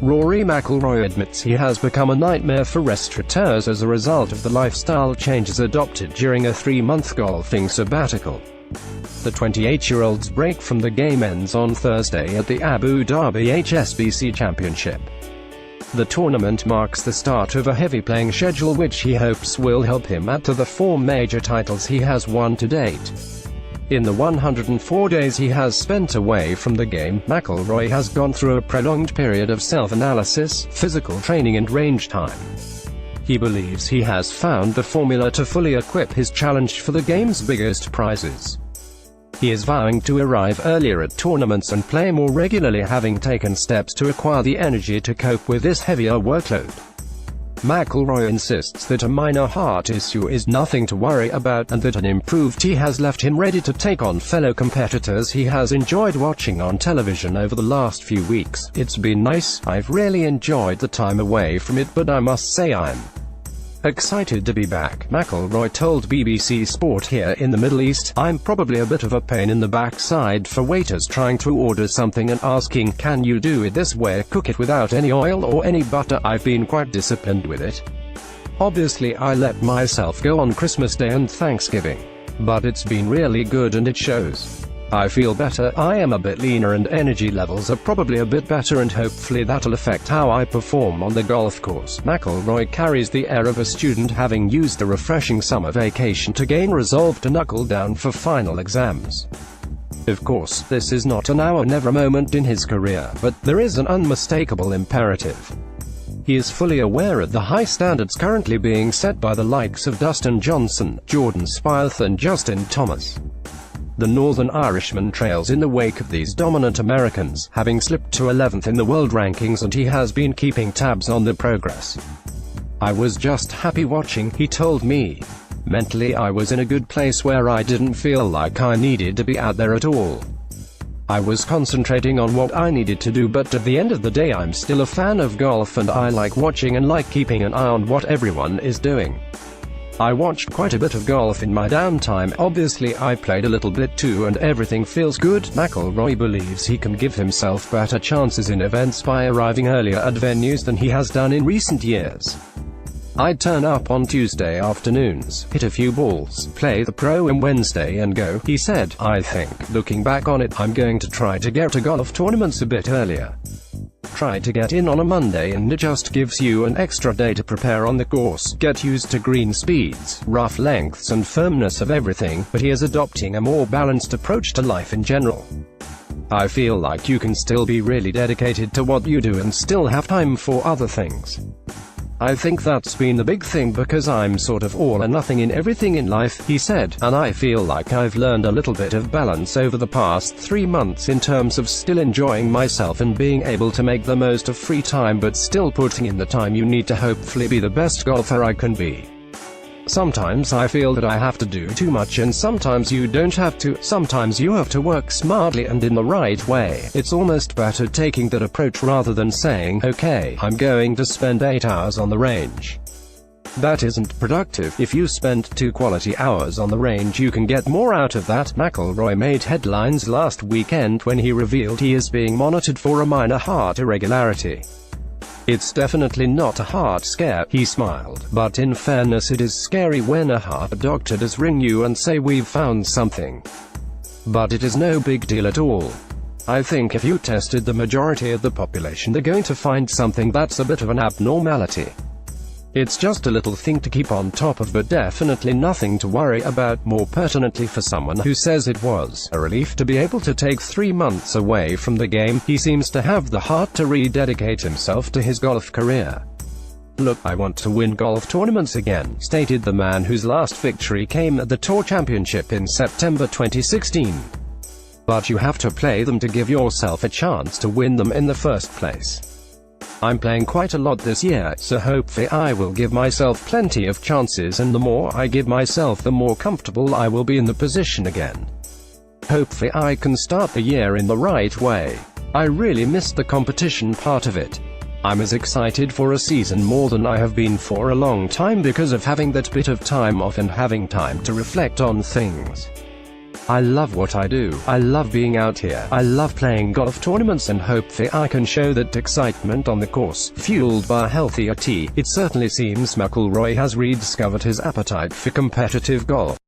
Rory McIlroy admits he has become a nightmare for restaurateurs as a result of the lifestyle changes adopted during a 3-month golfing sabbatical. The 28-year-old's break from the game ends on Thursday at the Abu Dhabi HSBC Championship. The tournament marks the start of a heavy playing schedule which he hopes will help him add to the 4 major titles he has won to date. In the 104 days he has spent away from the game, McIlroy has gone through a prolonged period of self-analysis, physical training and range time. He believes he has found the formula to fully equip his challenge for the game's biggest prizes. He is vowing to arrive earlier at tournaments and play more regularly, having taken steps to acquire the energy to cope with this heavier workload. McIlroy insists that a minor heart issue is nothing to worry about, and that an improved tee has left him ready to take on fellow competitors he has enjoyed watching on television over the last few weeks. "It's been nice, I've really enjoyed the time away from it, but I must say I'm excited to be back," McIlroy told BBC Sport. "Here in the Middle East, I'm probably a bit of a pain in the backside for waiters trying to order something and asking, 'Can you do it this way, cook it without any oil or any butter?' I've been quite disciplined with it. Obviously I let myself go on Christmas Day and Thanksgiving. But it's been really good and it shows. I feel better, I am a bit leaner and energy levels are probably a bit better, and hopefully that'll affect how I perform on the golf course." McIlroy carries the air of a student having used a refreshing summer vacation to gain resolve to knuckle down for final exams. Of course, this is not a now or never moment in his career, but there is an unmistakable imperative. He is fully aware of the high standards currently being set by the likes of Dustin Johnson, Jordan Spieth and Justin Thomas. The Northern Irishman trails in the wake of these dominant Americans, having slipped to 11th in the world rankings, and he has been keeping tabs on the progress. "I was just happy watching," he told me. "Mentally I was in a good place where I didn't feel like I needed to be out there at all. I was concentrating on what I needed to do, but at the end of the day I'm still a fan of golf and I like watching and like keeping an eye on what everyone is doing. I watched quite a bit of golf in my downtime, obviously I played a little bit too, and everything feels good." McIlroy believes he can give himself better chances in events by arriving earlier at venues than he has done in recent years. "I'd turn up on Tuesday afternoons, hit a few balls, play the pro on Wednesday and go," he said. "I think, looking back on it, I'm going to try to get to golf tournaments a bit earlier. Try to get in on a Monday, and it just gives you an extra day to prepare on the course, get used to green speeds, rough lengths and firmness of everything," but he is adopting a more balanced approach to life in general. "I feel like you can still be really dedicated to what you do and still have time for other things. I think that's been the big thing because I'm sort of all or nothing in everything in life," he said, "and I feel like I've learned a little bit of balance over the past 3 months in terms of still enjoying myself and being able to make the most of free time but still putting in the time you need to hopefully be the best golfer I can be. Sometimes I feel that I have to do too much and sometimes you don't have to, sometimes you have to work smartly and in the right way. It's almost better taking that approach rather than saying, okay, I'm going to spend 8 hours on the range. That isn't productive. If you spend 2 quality hours on the range you can get more out of that." McIlroy made headlines last weekend when he revealed he is being monitored for a minor heart irregularity. "It's definitely not a heart scare," he smiled, "but in fairness it is scary when a heart doctor does ring you and say we've found something. But it is no big deal at all. I think if you tested the majority of the population they're going to find something that's a bit of an abnormality. It's just a little thing to keep on top of, but definitely nothing to worry about." More pertinently, for someone who says it was a relief to be able to take 3 months away from the game, he seems to have the heart to rededicate himself to his golf career. "Look, I want to win golf tournaments again," stated the man whose last victory came at the Tour Championship in September 2016. "But you have to play them to give yourself a chance to win them in the first place. I'm playing quite a lot this year, so hopefully I will give myself plenty of chances, and the more I give myself the more comfortable I will be in the position again. Hopefully I can start the year in the right way. I really missed the competition part of it. I'm as excited for a season more than I have been for a long time because of having that bit of time off and having time to reflect on things." I love what I do. I love being out here. I love playing golf tournaments and hope that I can show that excitement on the course, fueled by a healthier tea. It certainly seems McIlroy has rediscovered his appetite for competitive golf.